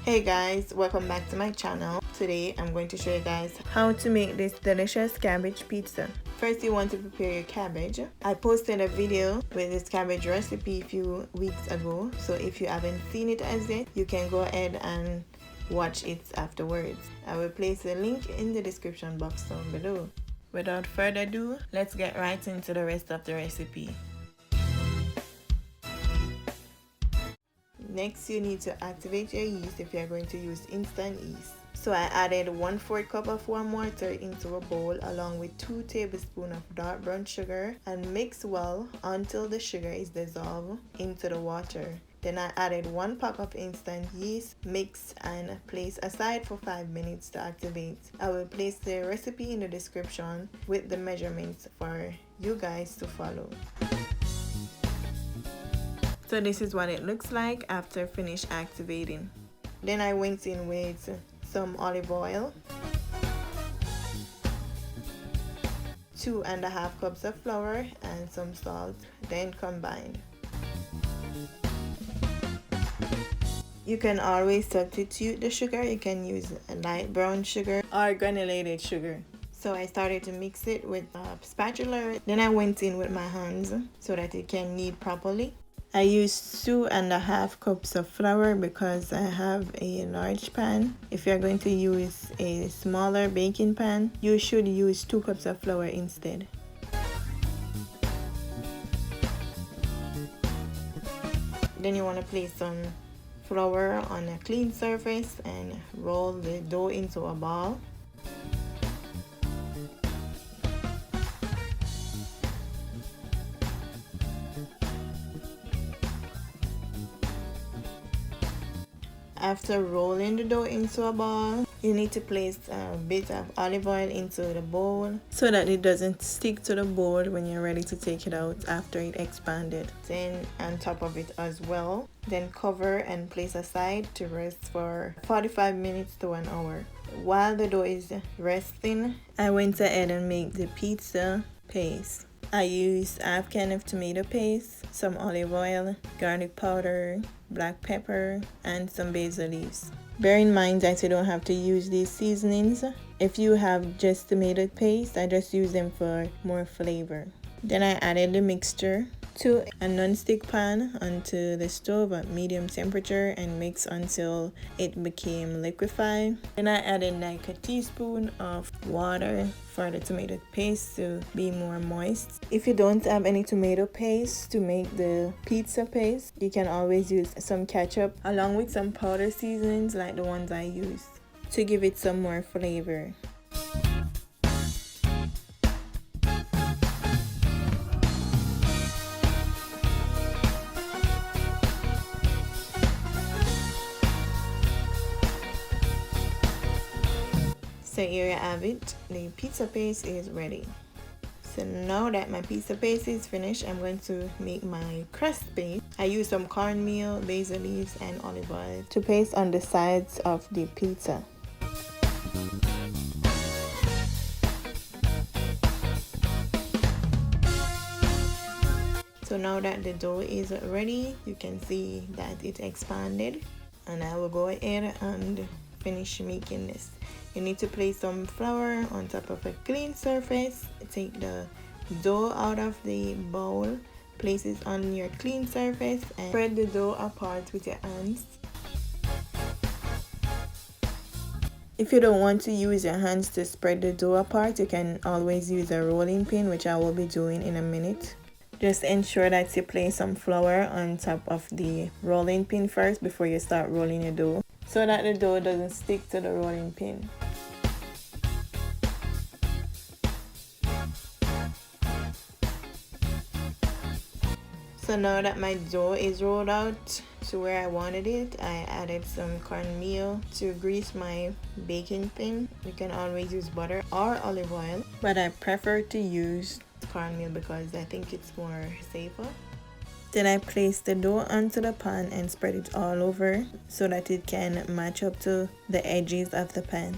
Hey guys, welcome back to my channel. Today I'm going to show you guys how to make this delicious cabbage pizza. First, you want to prepare your cabbage. I posted a video with this cabbage recipe a few weeks ago, so if you haven't seen it as yet, you can go ahead and watch it afterwards. I will place the link in the description box down below. Without further ado, let's get right into the rest of the recipe. Next, you need to activate your yeast if you're going to use instant yeast. So I added 1/4 cup of warm water into a bowl along with 2 tablespoons of dark brown sugar and mix well until the sugar is dissolved into the water. Then I added 1 pack of instant yeast, mix and place aside for 5 minutes to activate. I will place the recipe in the description with the measurements for you guys to follow. So this is what it looks like after finish activating. Then I went in with some olive oil, 2.5 cups of flour and some salt, then combined. You can always substitute the sugar. You can use a light brown sugar or granulated sugar. So I started to mix it with a spatula. Then I went in with my hands so that it can knead properly. I used 2.5 cups of flour because I have a large pan. If you're going to use a smaller baking pan, you should use 2 cups of flour instead. Then you want to place some flour on a clean surface and roll the dough into a ball. After rolling the dough into a ball, you need to place a bit of olive oil into the bowl so that it doesn't stick to the board when you're ready to take it out after it expanded. Then on top of it as well, then cover and place aside to rest for 45 minutes to 1 hour. While the dough is resting, I went ahead and made the pizza paste. I used half can of tomato paste, some olive oil, garlic powder, black pepper, and some basil leaves. Bear in mind that you don't have to use these seasonings. If you have just tomato paste, I just use them for more flavor. Then I added the mixture to a non-stick pan onto the stove at medium temperature and mix until it became liquefied. Then I added like a teaspoon of water for the tomato paste to be more moist. If you don't have any tomato paste to make the pizza paste, you can always use some ketchup along with some powder seasonings like the ones I used to give it some more flavor. So here you have it, the pizza paste is ready. So now that my pizza paste is finished, I'm going to make my crust paste. I use some cornmeal, basil leaves, and olive oil to paste on the sides of the pizza. So now that the dough is ready, you can see that it expanded, and I will go ahead and finish making this. You need to place some flour on top of a clean surface. Take the dough out of the bowl, place it on your clean surface, and spread the dough apart with your hands. If you don't want to use your hands to spread the dough apart, you can always use a rolling pin, which I will be doing in a minute. Just ensure that you place some flour on top of the rolling pin first before you start rolling your dough, so that the dough doesn't stick to the rolling pin. So now that my dough is rolled out to where I wanted it, I added some cornmeal to grease my baking pan. You can always use butter or olive oil, but I prefer to use cornmeal because I think it's more safer. Then I place the dough onto the pan and spread it all over so that it can match up to the edges of the pan.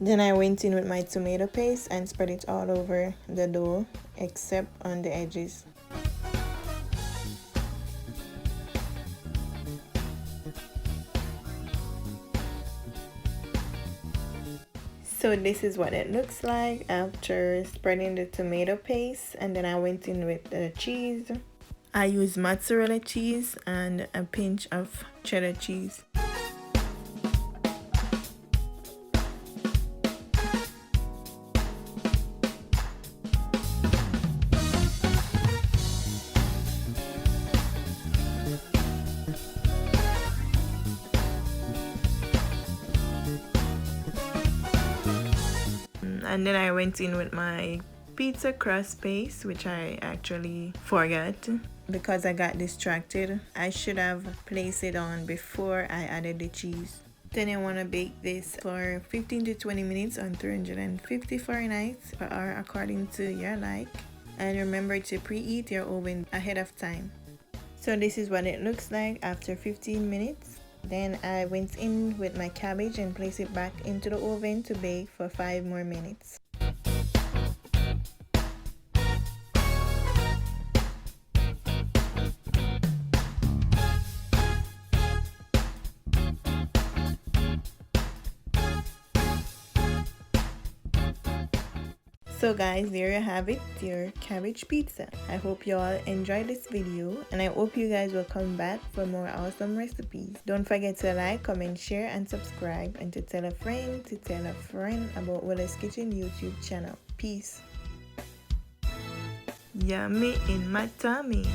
Then I went in with my tomato paste and spread it all over the dough except on the edges. So this is what it looks like after spreading the tomato paste, and then I went in with the cheese. I used mozzarella cheese and a pinch of cheddar cheese. And then I went in with my pizza crust paste, which I actually forgot because I got distracted. I should have placed it on before I added the cheese. Then I want to bake this for 15 to 20 minutes on 350 Fahrenheit or according to your like. And remember to preheat your oven ahead of time. So this is what it looks like after 15 minutes. Then I went in with my cabbage and placed it back into the oven to bake for 5 more minutes. So guys, there you have it, your cabbage pizza. I hope you all enjoyed this video and I hope you guys will come back for more awesome recipes. Don't forget to like, comment, share and subscribe, and to tell a friend about Willis Kitchen YouTube channel. Peace. Yummy in my tummy.